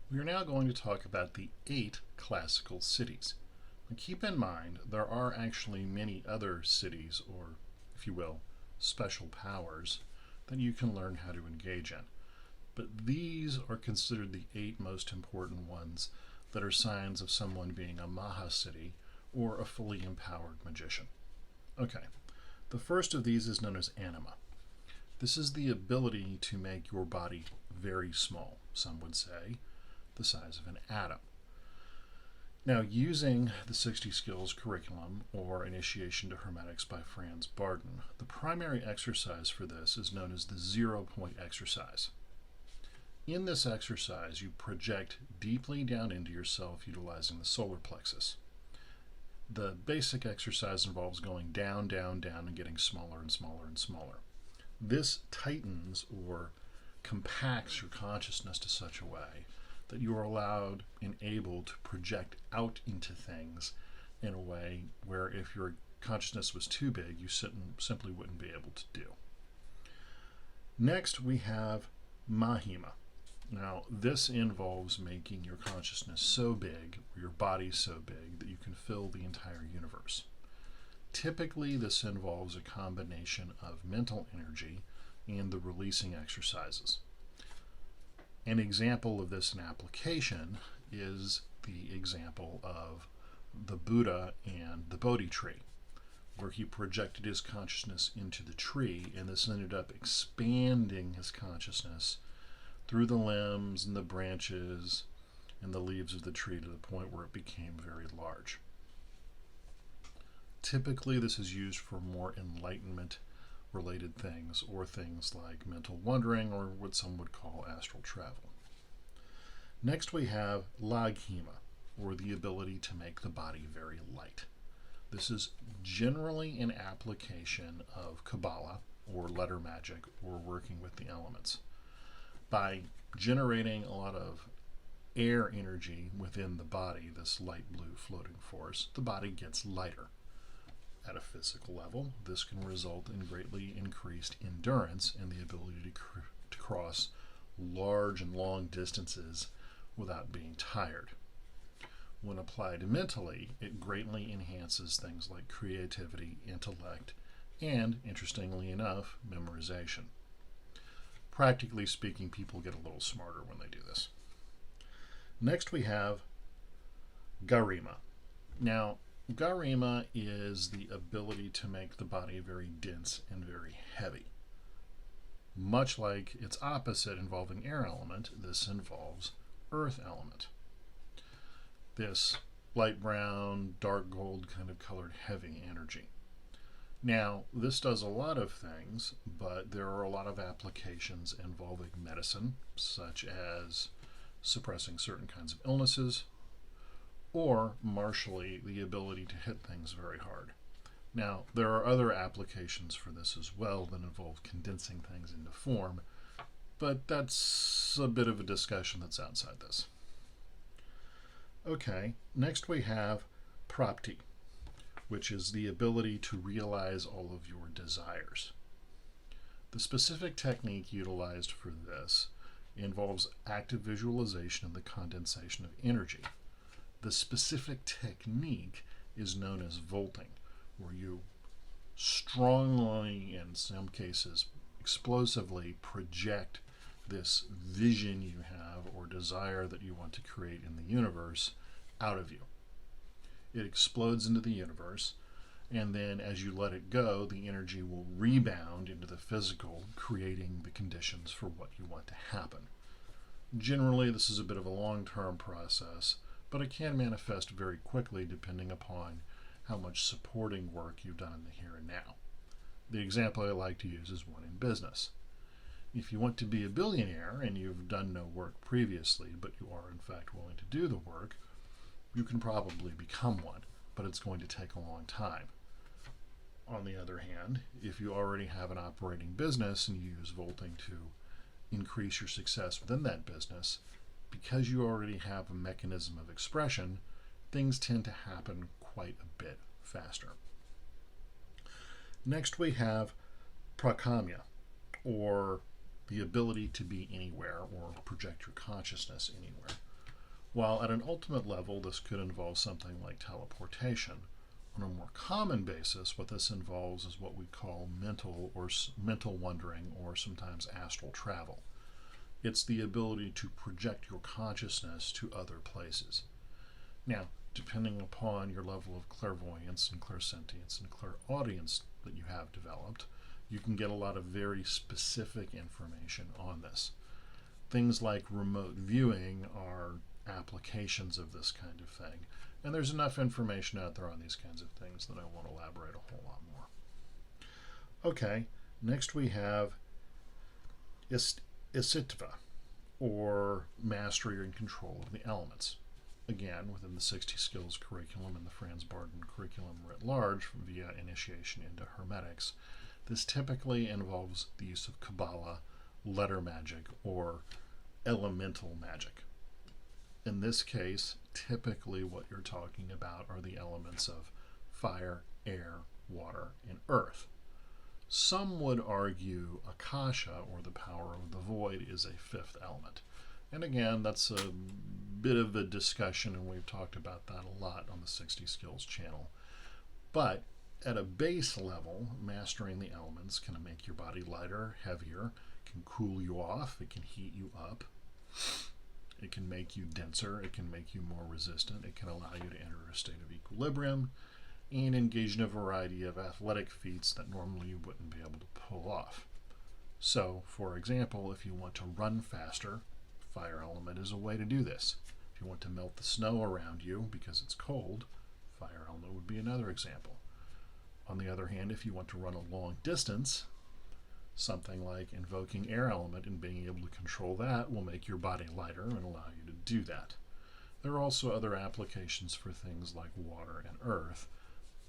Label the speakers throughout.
Speaker 1: We are now going to talk about the 8 classical siddhis. Now keep in mind, there are actually many other siddhis, or if you will, special powers, that you can learn how to engage in. But these are considered the 8 most important ones that are signs of someone being a Mahasiddhi or a fully empowered magician. Okay, the first of these is known as Anima. This is the ability to make your body very small, some would say, the size of an atom. Now, using the 60 Skills curriculum, or Initiation to Hermetics by Franz Barden, the primary exercise for this is known as the 0-point exercise. In this exercise, you project deeply down into yourself utilizing the solar plexus. The basic exercise involves going down, down, down, and getting smaller and smaller and smaller. This tightens or compacts your consciousness to such a way that you are allowed and able to project out into things in a way where if your consciousness was too big, you simply wouldn't be able to do. Next, we have Mahima. Now, this involves making your consciousness so big, or your body so big, that you can fill the entire universe. Typically, this involves a combination of mental energy and the releasing exercises. An example of this in application is the example of the Buddha and the Bodhi tree, where he projected his consciousness into the tree, and this ended up expanding his consciousness through the limbs and the branches and the leaves of the tree to the point where it became very large. Typically, this is used for more enlightenment related things, or things like mental wandering, or what some would call astral travel. Next, we have Laghima, or the ability to make the body very light. This is generally an application of Kabbalah, or letter magic, or working with the elements. By generating a lot of air energy within the body, this light blue floating force, the body gets lighter. At a physical level, this can result in greatly increased endurance and the ability to cross large and long distances without being tired. When applied mentally, it greatly enhances things like creativity, intellect, and, interestingly enough, memorization. Practically speaking, people get a little smarter when they do this. Next, we have Garima. Now, Garima is the ability to make the body very dense and very heavy. Much like its opposite involving air element, this involves earth element. This light brown, dark gold kind of colored heavy energy. Now, this does a lot of things, but there are a lot of applications involving medicine, such as suppressing certain kinds of illnesses, or martially, the ability to hit things very hard. Now, there are other applications for this as well that involve condensing things into form, but that's a bit of a discussion that's outside this. Okay, next we have Prapati, which is the ability to realize all of your desires. The specific technique utilized for this involves active visualization and the condensation of energy. The specific technique is known as vaulting, where you strongly, in some cases explosively, project this vision you have or desire that you want to create in the universe out of you. It explodes into the universe, and then as you let it go, the energy will rebound into the physical, creating the conditions for what you want to happen. Generally, this is a bit of a long-term process, but it can manifest very quickly depending upon how much supporting work you've done in the here and now. The example I like to use is one in business. If you want to be a billionaire and you've done no work previously, but you are in fact willing to do the work, you can probably become one, but it's going to take a long time. On the other hand, if you already have an operating business and you use vaulting to increase your success within that business, because you already have a mechanism of expression, things tend to happen quite a bit faster. Next, we have Prakamya, or the ability to be anywhere or project your consciousness anywhere. While at an ultimate level, this could involve something like teleportation. On a more common basis, what this involves is what we call mental wandering, or sometimes astral travel. It's the ability to project your consciousness to other places. Now, depending upon your level of clairvoyance and clairsentience and clairaudience that you have developed, you can get a lot of very specific information on this. Things like remote viewing are applications of this kind of thing, and there's enough information out there on these kinds of things that I won't elaborate a whole lot more. Okay, next we have Isitva, or mastery and control of the elements. Again, within the 60 skills curriculum and the Franz Barden curriculum writ large via initiation into Hermetics, this typically involves the use of Kabbalah, letter magic, or elemental magic. In this case, typically what you're talking about are the elements of fire, air, water, and earth. Some would argue Akasha, or the power of the void, is a fifth element. And again, that's a bit of a discussion, and we've talked about that a lot on the 60 Skills channel. But at a base level, mastering the elements can make your body lighter, heavier, can cool you off, it can heat you up, it can make you denser, it can make you more resistant, it can allow you to enter a state of equilibrium, and engage in a variety of athletic feats that normally you wouldn't be able to pull off. So, for example, if you want to run faster, fire element is a way to do this. If you want to melt the snow around you because it's cold, fire element would be another example. On the other hand, if you want to run a long distance, something like invoking air element and being able to control that will make your body lighter and allow you to do that. There are also other applications for things like water and earth,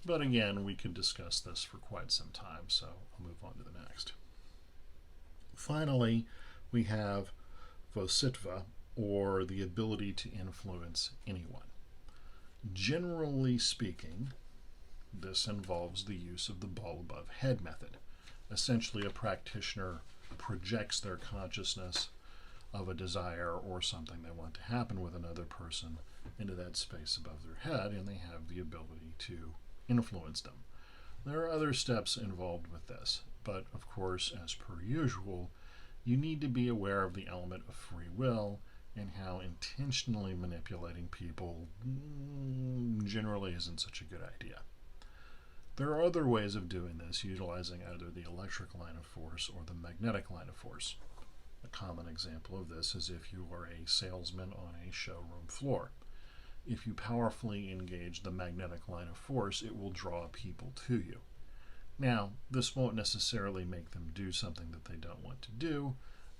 Speaker 1: but again, we could discuss this for quite some time, so I'll move on to the next. Finally, we have Vasitva, or the ability to influence anyone. Generally speaking, this involves the use of the ball above head method. Essentially, a practitioner projects their consciousness of a desire or something they want to happen with another person into that space above their head, and they have the ability to influence them. There are other steps involved with this, but of course, as per usual, you need to be aware of the element of free will and how intentionally manipulating people generally isn't such a good idea. There are other ways of doing this, utilizing either the electric line of force or the magnetic line of force. A common example of this is if you are a salesman on a showroom floor. If you powerfully engage the magnetic line of force, it will draw people to you. Now, this won't necessarily make them do something that they don't want to do,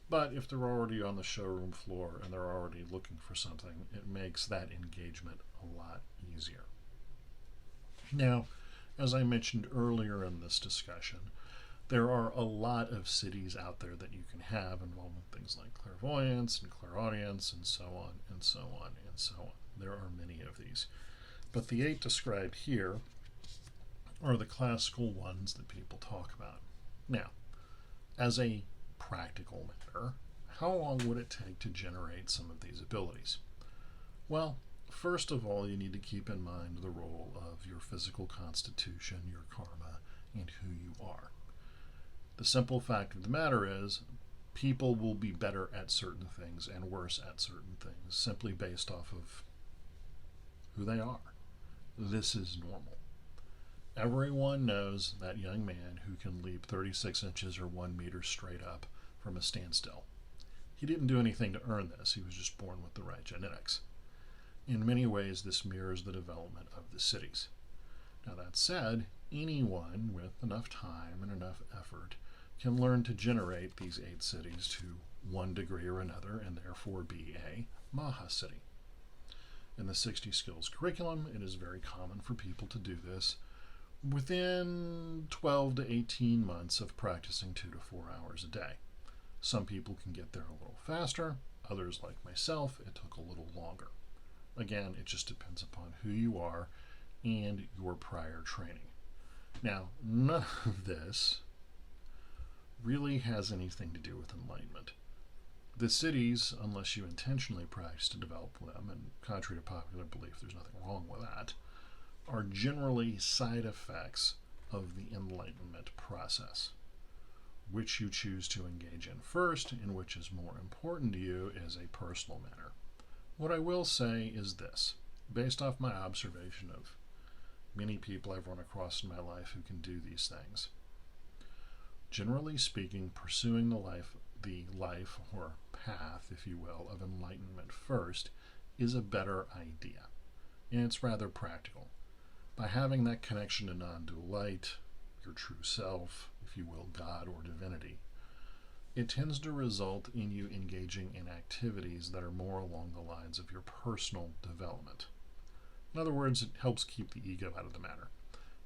Speaker 1: but if they're already on the showroom floor and they're already looking for something, it makes that engagement a lot easier. Now, as I mentioned earlier in this discussion, there are a lot of siddhis out there that you can have involving things like clairvoyance and clairaudience and so on and so on and so on. There are many of these. But the 8 described here are the classical ones that people talk about. Now, as a practical matter, how long would it take to generate some of these abilities? Well, first of all, you need to keep in mind the role of your physical constitution, your karma, and who you are. The simple fact of the matter is, people will be better at certain things and worse at certain things simply based off of who they are. This is normal. Everyone knows that young man who can leap 36 inches or 1 meter straight up from a standstill. He didn't do anything to earn this. He was just born with the right genetics. In many ways, this mirrors the development of the siddhis. Now, that said, anyone with enough time and enough effort can learn to generate these 8 siddhis to one degree or another, and therefore be a Mahasiddhi. In the 60 Skills curriculum, it is very common for people to do this within 12 to 18 months of practicing 2 to 4 hours a day. Some people can get there a little faster. Others, like myself, it took a little longer. Again, it just depends upon who you are and your prior training. Now, none of this really has anything to do with enlightenment. The siddhis, unless you intentionally practice to develop them, and contrary to popular belief, there's nothing wrong with that, are generally side effects of the enlightenment process. Which you choose to engage in first, and which is more important to you, is a personal matter. What I will say is this, based off my observation of many people I've run across in my life who can do these things. Generally speaking, pursuing the life or path, if you will, of enlightenment first is a better idea. And it's rather practical. By having that connection to non-dual light, your true self, if you will, God or divinity, it tends to result in you engaging in activities that are more along the lines of your personal development. In other words, it helps keep the ego out of the matter.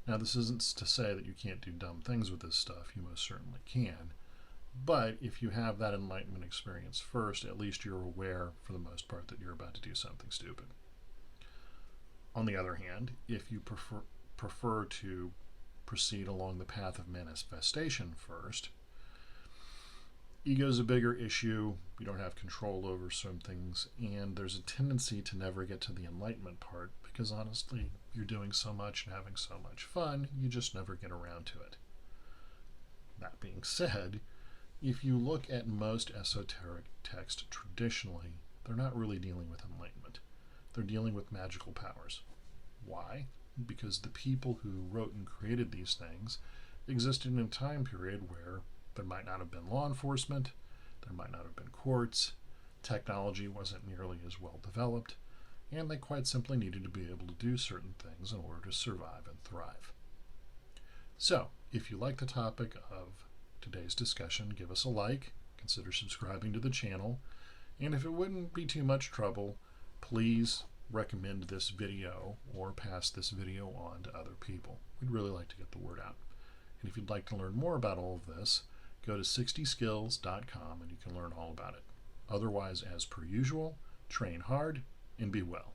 Speaker 1: Now, this isn't to say that you can't do dumb things with this stuff. You most certainly can. But if you have that enlightenment experience first, at least you're aware, for the most part, that you're about to do something stupid. On the other hand, if you prefer to proceed along the path of manifestation first, ego is a bigger issue. You don't have control over some things, and there's a tendency to never get to the enlightenment part because honestly, you're doing so much and having so much fun, you just never get around to it. That being said, if you look at most esoteric texts traditionally, they're not really dealing with enlightenment. They're dealing with magical powers. Why? Because the people who wrote and created these things existed in a time period where there might not have been law enforcement, there might not have been courts, technology wasn't nearly as well developed, and they quite simply needed to be able to do certain things in order to survive and thrive. So, if you like the topic of today's discussion, give us a like, consider subscribing to the channel, and if it wouldn't be too much trouble, please recommend this video or pass this video on to other people. We'd really like to get the word out. And if you'd like to learn more about all of this, go to siddhiskills.com and you can learn all about it. Otherwise, as per usual, train hard and be well.